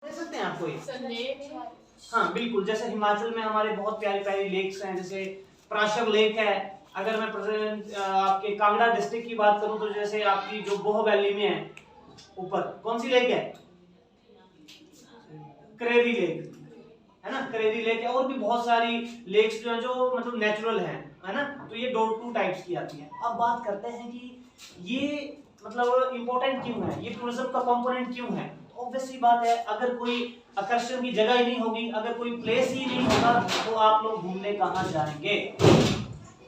दे सकते हैं आप कोई? हाँ बिल्कुल, जैसे हिमाचल में हमारे बहुत प्यारी प्यारी लेक्स हैं, जैसे प्राशव लेक है। अगर मैं प्रेजेंट आपके कांगड़ा डिस्ट्रिक्ट की बात करूं तो जैसे आपकी जो बोह वैली में है ऊपर, कौन सी लेक है? करेरी लेक है ना, करेरी लेक है। और भी बहुत सारी लेक्स जो है जो मतलब नेचुरल है ना। तो ये टू टाइप्स की आती है। अब बात करते हैं कि ये मतलब इम्पोर्टेंट क्यों है, ये टूरिज्म का कंपोनेंट क्यों है। ऑब्वियस सी बात है, अगर कोई आकर्षण की जगह ही नहीं होगी, अगर कोई प्लेस ही नहीं होगा, तो आप लोग घूमने कहाँ जाएंगे,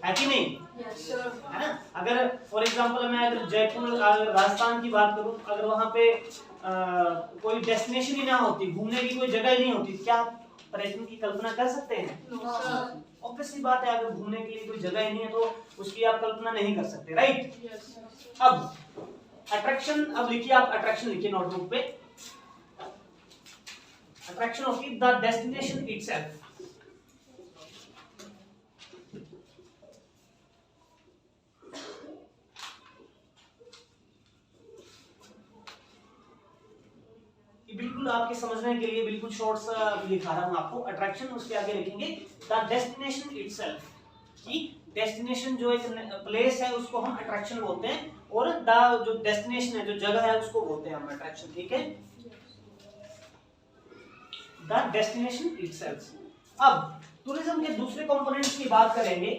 है कि नहीं? है ना। अगर फॉर एग्जांपल मैं अगर जयपुर राजस्थान की बात करूं, अगर वहां पे कोई डेस्टिनेशन ही ना होती, घूमने की कोई जगह ही नहीं होती, क्या पर्यटन की कल्पना कर सकते हैं? ऑब्वियस सी बात है, अगर घूमने के लिए कोई जगह ही नहीं है तो उसकी आप कल्पना नहीं कर सकते, राइट। अब अट्रैक्शन, अब लिखिए आप अट्रैक्शन लिखिए नोटबुक पे। Attraction of the destination itself. बिल्कुल आपके समझने के लिए बिल्कुल शॉर्ट सा लिखा रहा हूं आपको। अट्रैक्शन, उसके आगे लिखेंगे द डेस्टिनेशन इटसेल्फ, कि डेस्टिनेशन जो एक प्लेस है उसको हम अट्रैक्शन बोलते हैं, और द जो डेस्टिनेशन है, जो जगह है, उसको बोलते हैं हम अट्रैक्शन, ठीक है। The destination itself. अब टूरिज्म के दूसरे कंपोनेंट्स की बात करेंगे।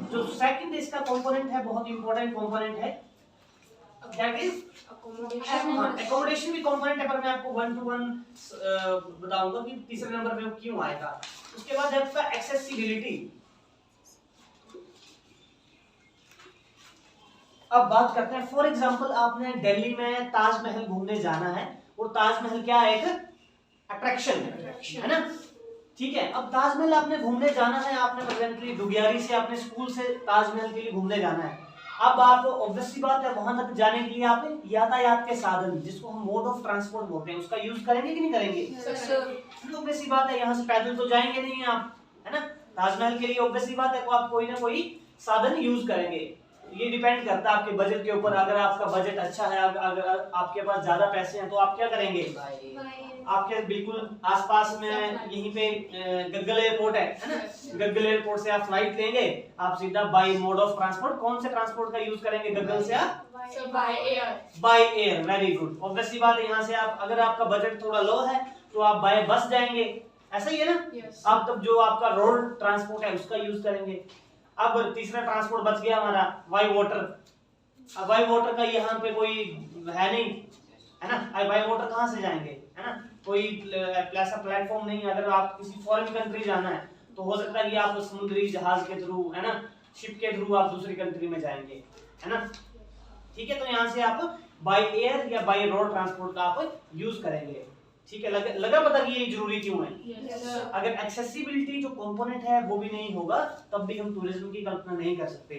जो सेकंड इसका कंपोनेंट है, बहुत इंपॉर्टेंट कंपोनेंट है, दैट इज एकोमोडेशन भी कंपोनेंट है, पर मैं आपको 1 to 1 बताऊंगा कि तीसरे नंबर पे क्यों आएगा। उसके बाद है आपका एक्सेसिबिलिटी। अब बात करते हैं, फॉर एग्जांपल आपने दिल्ली में ताजमहल घूमने जाना है, और ताजमहल क्या है, एक अट्रैक्शन है ना, ठीक है। अब ताजमहल आपने घूमने जाना है, आपने प्रेजेंटली दुगियारी से अपने स्कूल से ताजमहल के लिए घूमने जाना है। अब आप ऑब्वियस सी बात है, वहां तक जाने के लिए आप यातायात के साधन, जिसको हम मोड ऑफ ट्रांसपोर्ट बोलते हैं, उसका यूज करेंगे कि नहीं करेंगे? ऑब्वियस सी बात है, यहाँ से पैदल तो जाएंगे नहीं आप, है ना। ताजमहल के लिए ऑब्वियस सी बात है, आप कोई ना कोई साधन यूज करेंगे। ये डिपेंड करता है आपके बजट के ऊपर। अगर आपका बजट अच्छा है, अगर आपके पास ज्यादा पैसे हैं, तो आप क्या करेंगे, आपके बिल्कुल आसपास में यहीं पे गग्गल एयरपोर्ट है ना, गग्गल एयरपोर्ट से आप फ्लाइट लेंगे, आप सीधा बाय मोड ऑफ ट्रांसपोर्ट, कौन से ट्रांसपोर्ट का यूज करेंगे, गग्गल से आप by air. Very good. Obviously बात है, यहाँ से आप, अगर आपका बजट थोड़ा लो है, तो आप बाय बस जाएंगे, ऐसा ही है ना। आप तब जो आपका रोड ट्रांसपोर्ट है उसका यूज करेंगे। अब तीसरा ट्रांसपोर्ट बच गया हमारा वाई वाटर। अब वाई वाटर का यहाँ पे कोई है नहीं, है ना। अब वाई वाटर कहाँ से जाएंगे, है ना, कोई ऐसा प्लेटफॉर्म नहीं है। अगर आप किसी फॉरेन कंट्री जाना है, तो हो सकता है कि आप समुद्री जहाज के थ्रू, है ना, शिप के थ्रू आप दूसरी कंट्री में जाएंगे, है ना, ठीक है। तो यहाँ से आप बाय एयर या बाय रोड ट्रांसपोर्ट का आप यूज करेंगे, ठीक है। लगा पता कि ये जरूरी क्यों है। अगर एक्सेसिबिलिटी जो कंपोनेंट है वो भी नहीं होगा, तब भी हम टूरिज्म की कल्पना नहीं कर सकते।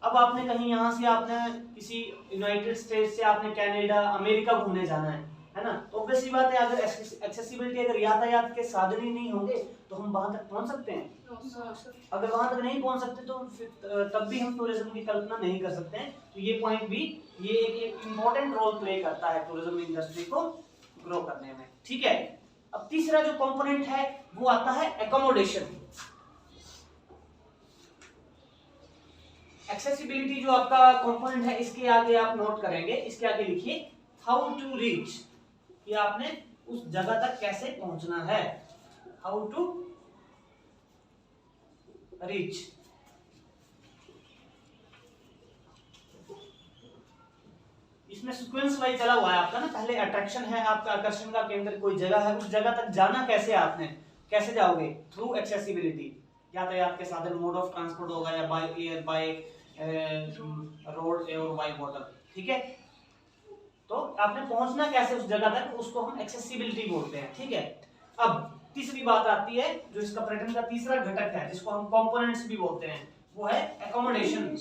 अब आपने कहीं यहाँ से, आपने किसी यूनाइटेड स्टेट से आपने कनाडा, अमेरिका घूमने जाना है ना, तो ऑब्वियस सी बात है, अगर एक्सेसिबिलिटी, अगर यातायात के साधन ही नहीं होंगे, तो हम वहां तक पहुंच सकते हैं? अगर वहां तक नहीं पहुंच सकते, तो फिर तब भी हम टूरिज्म की कल्पना नहीं कर सकते हैं। तो ये पॉइंट भी, ये एक इम्पोर्टेंट रोल प्ले करता है टूरिज्म इंडस्ट्री को ग्रो करने में, ठीक है। अब तीसरा जो कंपोनेंट है वो आता है एकोमोडेशन। एक्सेसिबिलिटी जो आपका कंपोनेंट है, इसके आगे आप नोट करेंगे, इसके आगे लिखिए हाउ टू रीच, कि आपने उस जगह तक कैसे पहुंचना है, हाउ टू रीच। इसमें सीक्वेंस वाइज चला हुआ है आपका ना, पहले अट्रैक्शन है, आपका आकर्षण का केंद्र कोई जगह है, उस जगह तक जाना कैसे, आपने कैसे जाओगे, थ्रू एक्सेसिबिलिटी, यातायात के साधन, मोड ऑफ ट्रांसपोर्ट होगा, या बाय एयर, बाय रोड और बाय वाटर, ठीक है। तो आपने पहुंचना कैसे उस जगह तक, उसको हम एक्सेसिबिलिटी बोलते हैं, ठीक है। अब तीसरी बात आती है, जो इसका पर्यटन का तीसरा घटक है, जिसको हम कंपोनेंट्स भी बोलते हैं, वो है एकोमोडेशन।